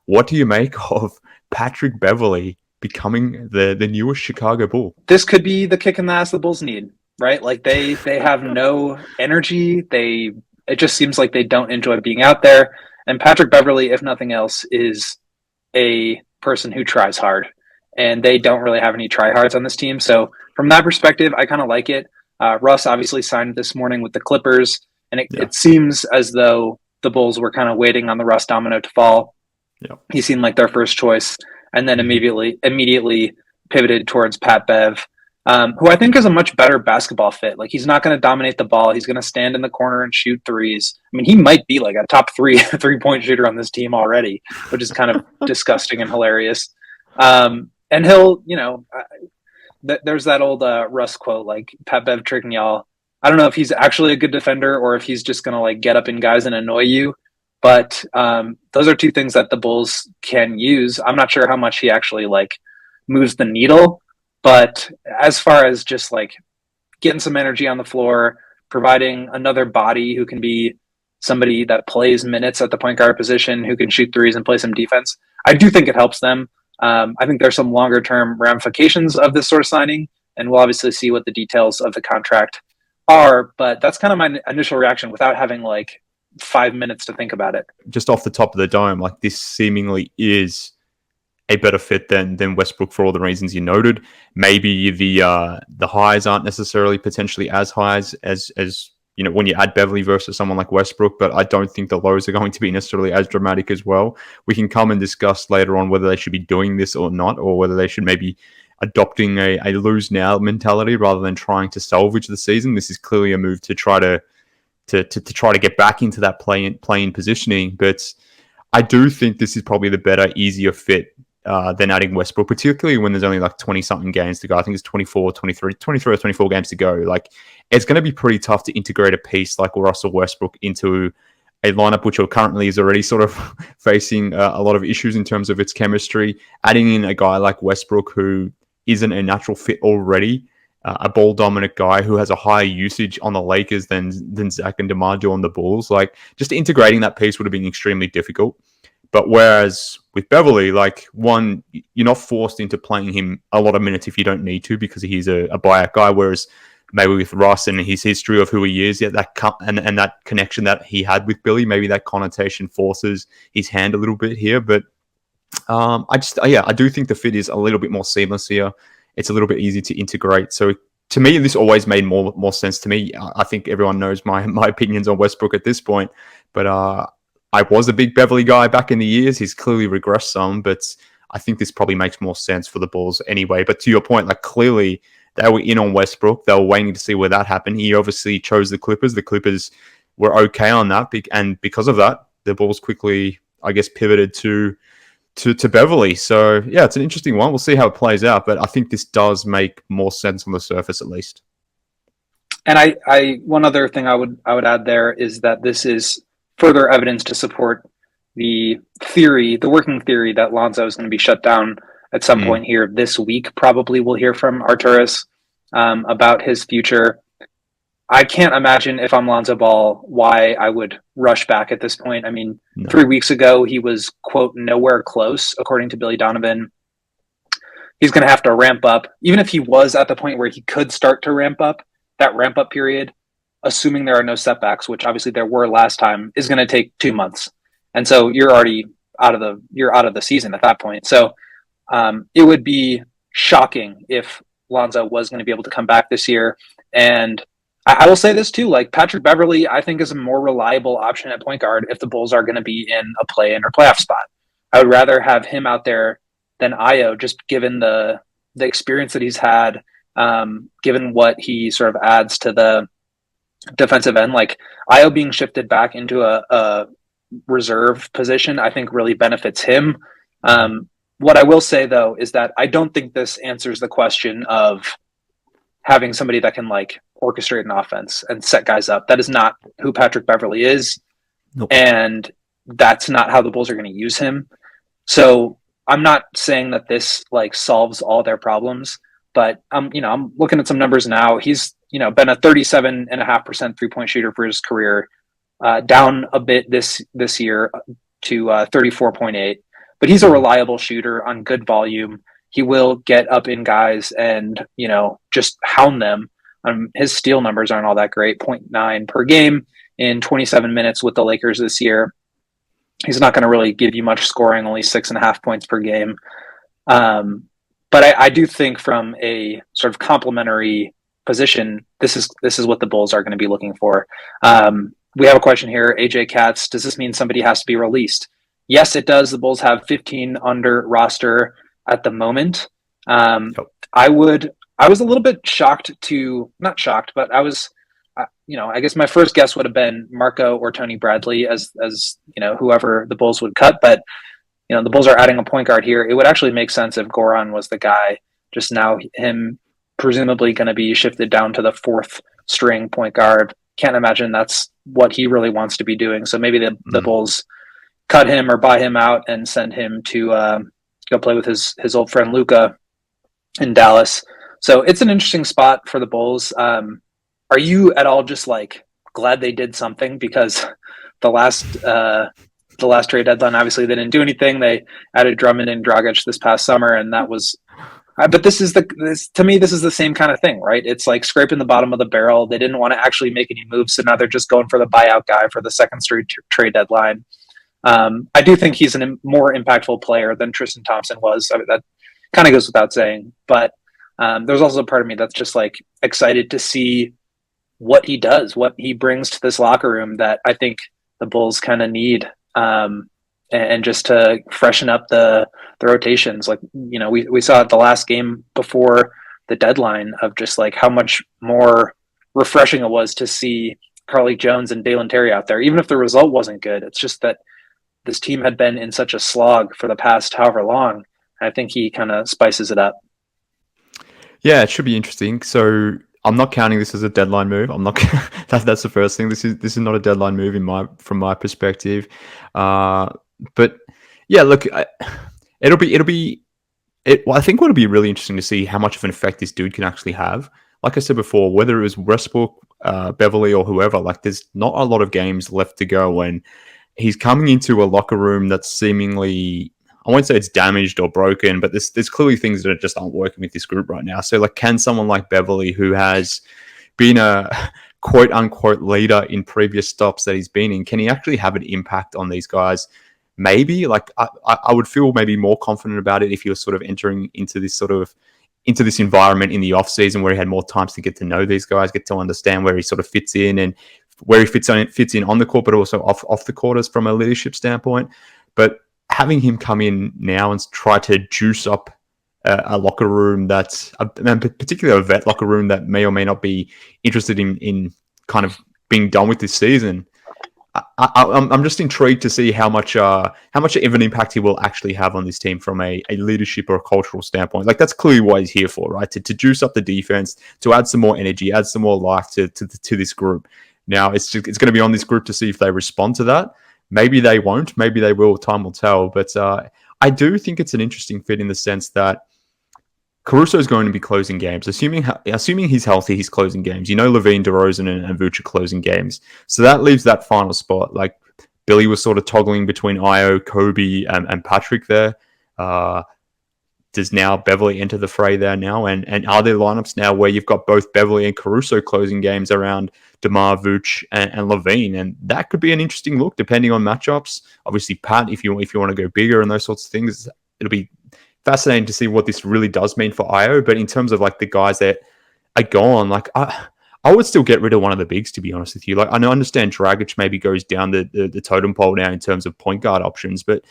What do you make of Patrick Beverley becoming the newest Chicago Bull? This could be the kick in the ass the Bulls need, right? Like they have no energy. It just seems like they don't enjoy being out there. And Patrick Beverley, if nothing else, is a person who tries hard. And they don't really have any tryhards on this team. So from that perspective, I kind of like it. Russ obviously signed this morning with the Clippers, and it seems as though the Bulls were kind of waiting on the Russ domino to fall. Yeah. He seemed like their first choice, and then immediately pivoted towards Pat Bev, who I think is a much better basketball fit. Like, he's not going to dominate the ball. He's going to stand in the corner and shoot threes. I mean, he might be like a top 3-point shooter on this team already, which is kind of disgusting and hilarious. And he'll, there's that old Russ quote, like, Pat Bev tricking y'all. I don't know if he's actually a good defender or if he's just going to like get up in guys and annoy you. But those are two things that the Bulls can use. I'm not sure how much he actually like moves the needle, but as far as just like getting some energy on the floor, providing another body who can be somebody that plays minutes at the point guard position, who can shoot threes and play some defense, I do think it helps them. I think there's some longer term ramifications of this sort of signing, and we'll obviously see what the details of the contract are, but that's kind of my initial reaction without having like 5 minutes to think about it. Just off the top of the dome, like, this seemingly is a better fit than Westbrook for all the reasons you noted. Maybe the highs aren't necessarily potentially as high as when you add Beverley versus someone like Westbrook, but I don't think the lows are going to be necessarily as dramatic as well. We can come and discuss later on whether they should be doing this or not, or whether they should maybe adopting a lose now mentality rather than trying to salvage the season. This is clearly a move to try to get back into that play-in positioning, but I do think this is probably the better, easier fit than adding Westbrook, particularly when there's only like 20-something games to go. I think it's 23 or 24 games to go. Like, it's going to be pretty tough to integrate a piece like Russell Westbrook into a lineup which currently is already sort of facing a lot of issues in terms of its chemistry. Adding in a guy like Westbrook who isn't a natural fit already, a ball-dominant guy who has a higher usage on the Lakers than Zach and DeMar do on the Bulls. Like, just integrating that piece would have been extremely difficult. But whereas with Beverley, like, one, you're not forced into playing him a lot of minutes if you don't need to because he's a buyout guy, whereas maybe with Russ and his history of who he is, and that connection that he had with Billy, maybe that connotation forces his hand a little bit here. But I do think the fit is a little bit more seamless here. It's a little bit easier to integrate. So to me, this always made more sense to me. I think everyone knows my opinions on Westbrook at this point, but I was a big Beverley guy back in the years. He's clearly regressed some, but I think this probably makes more sense for the Bulls anyway. But to your point, like, clearly they were in on Westbrook. They were waiting to see where that happened. He obviously chose the Clippers. The Clippers were okay on that, and because of that, the Bulls quickly, I guess, pivoted to Beverley. So yeah, it's an interesting one. We'll see how it plays out, but I think this does make more sense on the surface, at least. And I one other thing I would add there is that this is further evidence to support the working theory that Lonzo is going to be shut down at some point here this week. Probably we'll hear from Arturas about his future. I can't imagine, if I'm Lonzo Ball, why I would rush back at this point. I mean, 3 weeks ago, he was, quote, nowhere close, according to Billy Donovan. He's going to have to ramp up. Even if he was at the point where he could start to ramp up, that ramp up period, assuming there are no setbacks, which obviously there were last time, is going to take 2 months. And so you're already out of the season at that point. So it would be shocking if Lonzo was going to be able to come back this year. And I will say this too, like, Patrick Beverley, I think, is a more reliable option at point guard if the Bulls are going to be in a play-in or playoff spot. I would rather have him out there than Ayo, just given the experience that he's had, given what he sort of adds to the defensive end. Like, Ayo being shifted back into a reserve position, I think really benefits him. What I will say, though, is that I don't think this answers the question of having somebody that can, like, orchestrate an offense and set guys up. That is not who Patrick Beverley is. Nope. And that's not how the Bulls are going to use him. So I'm not saying that this, like, solves all their problems, but I'm looking at some numbers now. He's, been a 37.5% 3-point shooter for his career, down a bit this year to 34.8. but he's a reliable shooter on good volume. He will get up in guys and, just hound them. His steal numbers aren't all that great, 0.9 per game in 27 minutes with the Lakers this year. He's not going to really give you much scoring, only 6.5 points per game. But I do think from a sort of complementary position, this is what the Bulls are going to be looking for. We have a question here, AJ Katz. Does this mean somebody has to be released? Yes, it does. The Bulls have 15 under roster at the moment. Yep. I was a little bit not shocked, but I was, I guess my first guess would have been Marco or Tony Bradley as whoever the Bulls would cut. But, the Bulls are adding a point guard here. It would actually make sense if Goran was the guy. Just now, him presumably going to be shifted down to the fourth string point guard. Can't imagine that's what he really wants to be doing. So maybe the Bulls cut him or buy him out and send him to go play with his old friend Luka in Dallas. So it's an interesting spot for the Bulls. Are you at all just glad they did something? Because the last trade deadline, obviously they didn't do anything. They added Drummond and Dragic this past summer, and that was. But this is to me, this is the same kind of thing, right? It's like scraping the bottom of the barrel. They didn't want to actually make any moves, so now they're just going for the buyout guy for the second straight trade deadline. I do think he's a more impactful player than Tristan Thompson was. I mean, that kind of goes without saying. But there's also a part of me that's just excited to see what he does, what he brings to this locker room that I think the Bulls kind of need. And just to freshen up the rotations. We saw it the last game before the deadline of just how much more refreshing it was to see Carly Jones and Dalen Terry out there, even if the result wasn't good. It's just that this team had been in such a slog for the past however long. I think he kind of spices it up. Yeah, it should be interesting. So I'm not counting this as a deadline move. I'm not. That's the first thing. This is not a deadline move from my perspective. But yeah, look, I think what'll be really interesting to see how much of an effect this dude can actually have. Like I said before, whether it was Westbrook, Beverley, or whoever, there's not a lot of games left to go when he's coming into a locker room that's seemingly, I won't say it's damaged or broken, but there's clearly things that just aren't working with this group right now. So can someone like Beverley, who has been a quote unquote leader in previous stops that he's been in, can he actually have an impact on these guys? Maybe I would feel maybe more confident about it if he was sort of entering into this environment in the off season where he had more times to get to know these guys, get to understand where he sort of fits in and where he fits in on the court, but also off the court as from a leadership standpoint. But having him come in now and try to juice up a locker room particularly a vet locker room that may or may not be interested in kind of being done with this season. I'm just intrigued to see how much of an impact he will actually have on this team from a leadership or a cultural standpoint. That's clearly what he's here for, right? To juice up the defense, to add some more energy, add some more life to this group. Now it's going to be on this group to see if they respond to that. Maybe they won't. Maybe they will. Time will tell. But I do think it's an interesting fit in the sense that Caruso is going to be closing games. Assuming he's healthy, he's closing games. Levine, DeRozan, and Vooch are closing games. So that leaves that final spot. Billy was sort of toggling between Io, Kobe, and Patrick there. Does now Beverley enter the fray there now? And are there lineups now where you've got both Beverley and Caruso closing games around DeMar, Vooch, and Levine? And that could be an interesting look depending on matchups. Obviously, Pat, if you want to go bigger and those sorts of things, it'll be fascinating to see what this really does mean for Io. But in terms of the guys that are gone, I would still get rid of one of the bigs, to be honest with you. I understand Dragic maybe goes down the totem pole now in terms of point guard options, but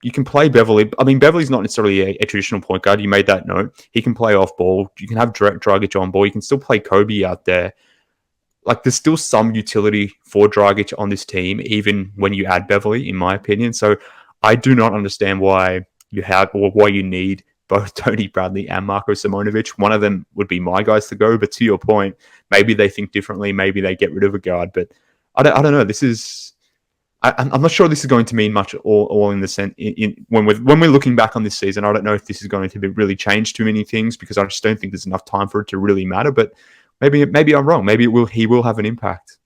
you can play Beverley. I mean, Beverley's not necessarily a traditional point guard. You made that note. He can play off ball. You can have Dragic on ball. You can still play Kobe out there. There's still some utility for Dragic on this team, even when you add Beverley, in my opinion. So I do not understand why you need both Tony Bradley and Marko Simonovic. One of them would be my guys to go, but to your point, maybe they think differently. Maybe they get rid of a guard, but I don't know. I'm not sure this is going to mean much all in the sense when we're looking back on this season. I don't know if this is going to really change too many things because I just don't think there's enough time for it to really matter. But maybe I'm wrong. Maybe he will have an impact.